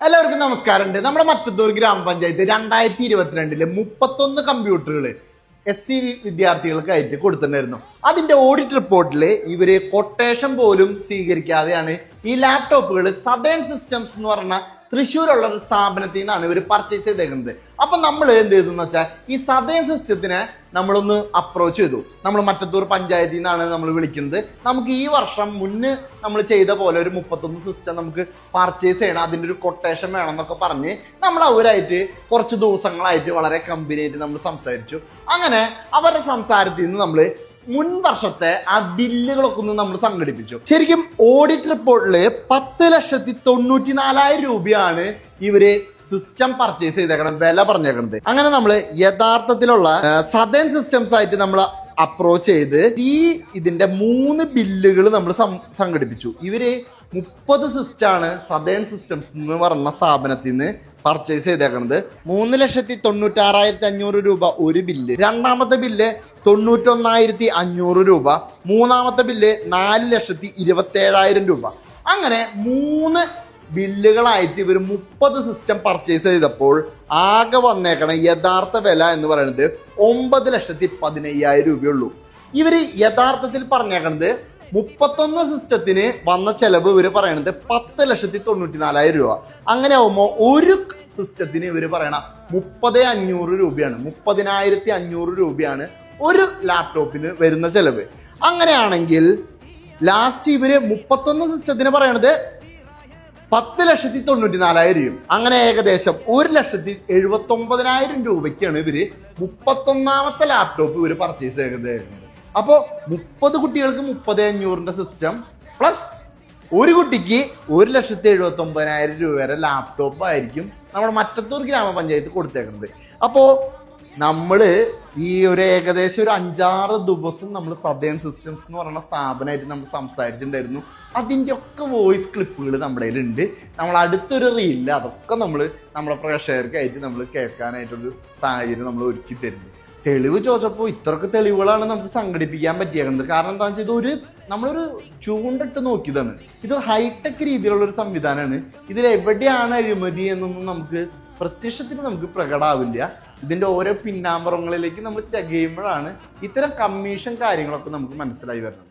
എല്ലാവർക്കും നമസ്കാരമുണ്ട്. നമ്മുടെ മറ്റത്തൂർ ഗ്രാമപഞ്ചായത്ത് 2022 31 കമ്പ്യൂട്ടറുകൾ SC വിദ്യാർത്ഥികൾക്കായിട്ട് കൊടുത്തിട്ടുണ്ടായിരുന്നു. അതിന്റെ ഓഡിറ്റ് റിപ്പോർട്ടിൽ ഇവര് കൊട്ടേഷൻ പോലും സ്വീകരിക്കാതെയാണ് ഈ ലാപ്ടോപ്പുകൾ സദേൺ സിസ്റ്റംസ് എന്ന് പറഞ്ഞ തൃശ്ശൂരുള്ള ഒരു സ്ഥാപനത്തിൽ നിന്നാണ് ഇവർ പർച്ചേസ് ചെയ്തേക്കുന്നത്. അപ്പൊ നമ്മൾ എന്ത് ചെയ്തു എന്ന് വെച്ചാൽ ഈ സദേൺ സിസ്റ്റത്തിനെ നമ്മളൊന്ന് അപ്രോച്ച് ചെയ്തു. നമ്മൾ മറ്റത്തൂർ പഞ്ചായത്തിൽ നിന്നാണ് നമ്മൾ വിളിക്കുന്നത്. നമുക്ക് ഈ വർഷം മുന്നേ നമ്മൾ ചെയ്ത പോലെ ഒരു 31 സിസ്റ്റം നമുക്ക് പർച്ചേസ് ചെയ്യണം, അതിൻ്റെ ഒരു കൊട്ടേഷൻ വേണം എന്നൊക്കെ പറഞ്ഞ് നമ്മൾ അവരായിട്ട് കുറച്ച് ദിവസങ്ങളായിട്ട് വളരെ കമ്പനിയായിട്ട് നമ്മൾ സംസാരിച്ചു. അങ്ങനെ അവരുടെ സംസാരത്തിൽ നിന്ന് നമ്മൾ മുൻ വർഷത്തെ ആ ബില്ലുകളൊക്കെ ഒന്ന് നമ്മൾ സംഘടിപ്പിച്ചു. ശരിക്കും ഓഡിറ്റ് റിപ്പോർട്ടിൽ 10,94,000 രൂപയാണ് ഇവര് സിസ്റ്റം പർച്ചേസ് ചെയ്തേക്കണം വില പറഞ്ഞേക്കണത്. അങ്ങനെ നമ്മൾ യഥാർത്ഥത്തിലുള്ള സദേൺ സിസ്റ്റംസ് ആയിട്ട് നമ്മൾ അപ്രോച്ച് ചെയ്ത് ഇതിന്റെ 3 ബില്ലുകൾ നമ്മൾ സംഘടിപ്പിച്ചു. ഇവര് 30 സിസ്റ്റമാണ് സദേൺ സിസ്റ്റംസ് എന്ന് പറഞ്ഞ സ്ഥാപനത്തിൽ നിന്ന് പർച്ചേസ് ചെയ്തേക്കണത്. 3,96,500 രൂപ ഒരു ബില്ല്, രണ്ടാമത്തെ ബില്ല് 91,500 രൂപ, മൂന്നാമത്തെ ബില്ല് 4,27,000 രൂപ. അങ്ങനെ 3 ബില്ലുകളായിട്ട് ഇവർ 30 സിസ്റ്റം പർച്ചേസ് ചെയ്തപ്പോൾ ആകെ വന്നേക്കണ യഥാർത്ഥ വില എന്ന് പറയുന്നത് 9,15,000 രൂപയുള്ളൂ. ഇവര് യഥാർത്ഥത്തിൽ പറഞ്ഞേക്കണത് 31 സിസ്റ്റത്തിന് വന്ന ചെലവ് ഇവര് പറയണത് 10,94,000 രൂപ. അങ്ങനെ ആവുമ്പോൾ ഒരു സിസ്റ്റത്തിന് ഇവര് പറയണ 30,500 രൂപയാണ്, 30,500 രൂപയാണ് ഒരു ലാപ്ടോപ്പിന് വരുന്ന ചെലവ്. അങ്ങനെയാണെങ്കിൽ ലാസ്റ്റ് ഇവര് 31 സിസ്റ്റത്തിന് പറയണത് 10,94,000 രൂപ. അങ്ങനെ ഏകദേശം 1,79,000 രൂപയ്ക്കാണ് ഇവര് 31ാമത്തെ ലാപ്ടോപ്പ് ഇവര് പർച്ചേസ് ചെയ്തത്. അപ്പോൾ 30 കുട്ടികൾക്ക് 30,500 സിസ്റ്റം പ്ലസ് ഒരു കുട്ടിക്ക് 1,79,000 രൂപ വരെ ലാപ്ടോപ്പ് ആയിരിക്കും നമ്മുടെ മറ്റത്തൂർ ഗ്രാമപഞ്ചായത്ത് കൊടുത്തേക്കുന്നത്. അപ്പോൾ നമ്മൾ ഈ ഒരു ഏകദേശം ഒരു 5-6 ദിവസം നമ്മൾ സദേൺ സിസ്റ്റംസ് എന്ന് പറയുന്ന സ്ഥാപനമായിട്ട് നമ്മൾ സംസാരിച്ചിട്ടുണ്ടായിരുന്നു. അതിൻ്റെ ഒക്കെ വോയിസ് ക്ലിപ്പുകൾ നമ്മുടെ കയ്യിലുണ്ട്. നമ്മൾ അടുത്തൊരു റീലില്ല അതൊക്കെ നമ്മൾ നമ്മുടെ പ്രേക്ഷകർക്കായിട്ട് നമ്മൾ കേൾക്കാനായിട്ടൊരു സാഹചര്യം നമ്മൾ ഒരുക്കി തരുന്നുണ്ട്. തെളിവ് ചോദിച്ചപ്പോൾ ഇത്രക്ക് തെളിവുകളാണ് നമുക്ക് സംഘടിപ്പിക്കാൻ പറ്റിയേക്കുന്നത്. കാരണം എന്താണെന്ന് വെച്ചാൽ നമ്മളൊരു ചൂണ്ടിട്ട് നോക്കിയതാണ്. ഇത് ഹൈടെക് രീതിയിലുള്ളൊരു സംവിധാനമാണ്. ഇതിലെവിടെയാണ് അഴിമതി എന്നൊന്നും നമുക്ക് പ്രത്യക്ഷത്തിന് നമുക്ക് പ്രകടമാവില്ല. ഇതിൻ്റെ ഓരോ പിന്നാമ്പുറങ്ങളിലേക്ക് നമ്മൾ ചെകയുമ്പോഴാണ് ഇത്തരം കമ്മീഷൻ കാര്യങ്ങളൊക്കെ നമുക്ക് മനസ്സിലായി വരുന്നത്.